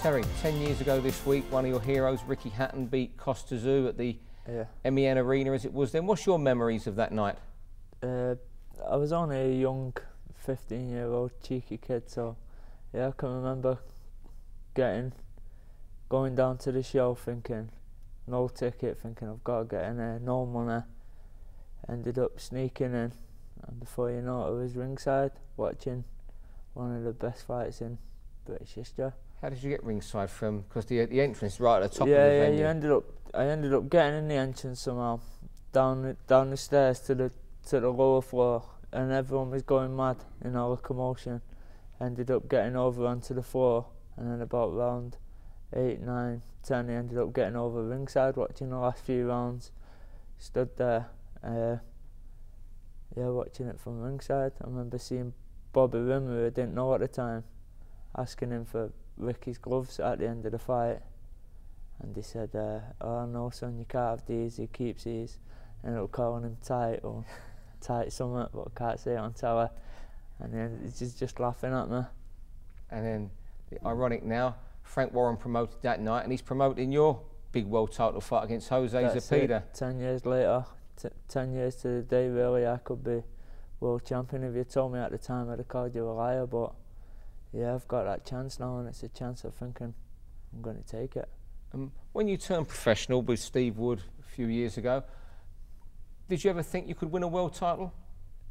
Terry, 10 years ago this week, one of your heroes, Ricky Hatton, beat Tszyu at the MEN Arena as it was then. What's your memories of that night? I was only a young 15-year-old cheeky kid, so yeah, I can remember going down to the show thinking, no ticket, thinking I've got to get in there, no money. Ended up sneaking in, and before you know it, I was ringside watching one of the best fights in British history. How did you get ringside from? Because the entrance is right at the top of the venue. Yeah, I ended up getting in the entrance somehow, down the stairs to the lower floor, and everyone was going mad in all the commotion. Ended up getting over onto the floor, and then about round 8, 9, 10, I ended up getting over ringside, watching the last few rounds. Stood there, watching it from ringside. I remember seeing Bobby Rimmer, who I didn't know at the time, asking him for Ricky's gloves at the end of the fight, and he said, "Oh no, son, you can't have these. He keeps these." And ended up calling him tight or tight something, but I can't say it on telly. And then he's just laughing at me. And then, ironic now, Frank Warren promoted that night, and he's promoting your big world title fight against Jose Zepeda. 10 years later, 10 years to the day, really, I could be world champion. If you told me at the time, I'd have called you a liar, but yeah, I've got that chance now, and it's a chance of thinking I'm going to take it. When you turned professional with Steve Wood a few years ago, did you ever think you could win a world title?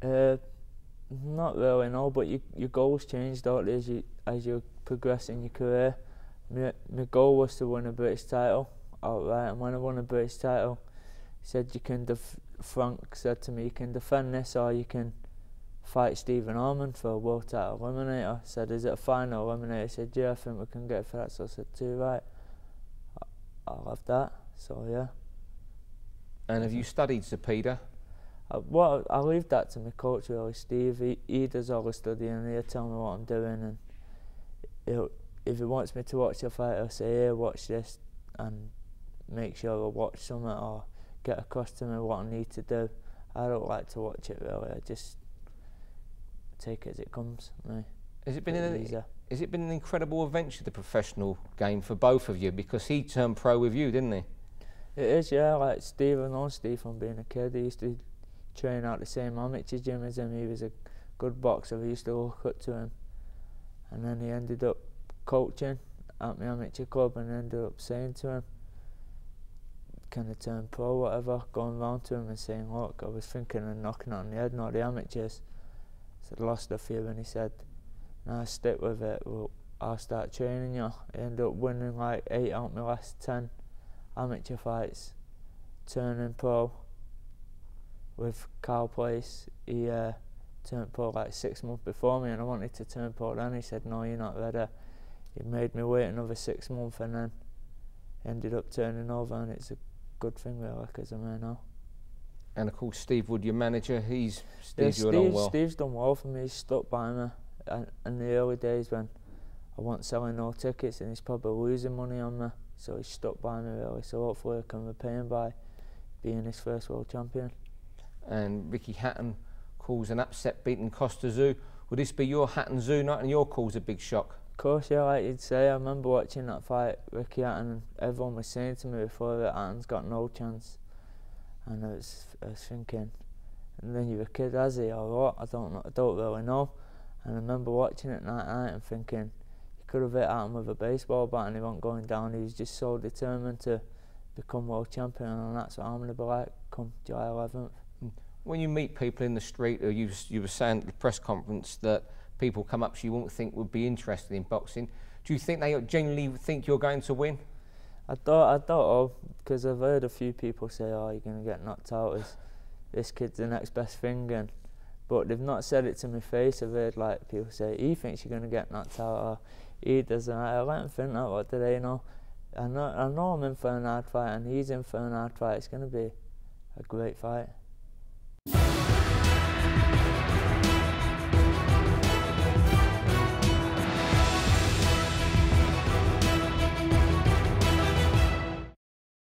Not really, no, but your goals change, don't they, as you progress in your career. My goal was to win a British title outright, and when I won a British title, he said, Frank said to me, you can defend this or you can fight Stephen Orman for a world title eliminator. I said, is it a final eliminator? He said, yeah, I think we can get it for that. So I said, too right, I'll have that. So yeah. And have you studied Zepeda? Well, I leave that to my coach really, Steve. He does all the studying, and he'll tell me what I'm doing, and if he wants me to watch a fight, he'll say, here, watch this, and make sure I watch something or get across to me what I need to do. I don't like to watch it really, I just take it as it comes. Has it been an incredible adventure, the professional game, for both of you? Because he turned pro with you, didn't he? It is, yeah. Like Steve, I know Steve from being a kid. He used to train out the same amateur gym as him. He was a good boxer. We used to look up to him. And then he ended up coaching at my amateur club, and ended up saying to him, kind of turn pro, whatever, going round to him and saying, look, I was thinking of knocking on the head, not the amateurs. I said, lost a few, and he said, nah, stick with it, I'll start training you. I ended up winning like 8 out of my last 10 amateur fights, turning pro with Carl Place. He turned pro like 6 months before me, and I wanted to turn pro then. He said, no, you're not ready. He made me wait another 6 months, and then ended up turning over, and it's a good thing really, because I'm here now. And of course, Steve Wood, your manager, he's steered you along well. Steve's done well for me. He's stuck by me in the early days when I wasn't selling no tickets, and he's probably losing money on me, so he's stuck by me really. So hopefully I can repay him by being his first world champion. And Ricky Hatton calls an upset beating Tszyu. Would this be your Hatton-Tszyu night, and your call's a big shock? Of course, yeah, like you'd say. I remember watching that fight, Ricky Hatton, and everyone was saying to me before that Hatton's got no chance. And I was thinking, and then you're a kid, has he, or what? I don't really know. And I remember watching it that night and thinking, he could have hit Hatton with a baseball bat and he wasn't going down. He was just so determined to become world champion, and that's what I'm going to be like come July 11th. When you meet people in the street, or you were saying at the press conference that people come up to you wouldn't think would be interested in boxing, do you think they genuinely think you're going to win? I don't, because I've heard a few people say, oh, you're going to get knocked out, this kid's the next best thing, but they've not said it to my face. I've heard like people say, he thinks you're going to get knocked out, or he doesn't. I let him think that, what do they know? I know I'm in for an hard fight, and he's in for an hard fight. It's going to be a great fight.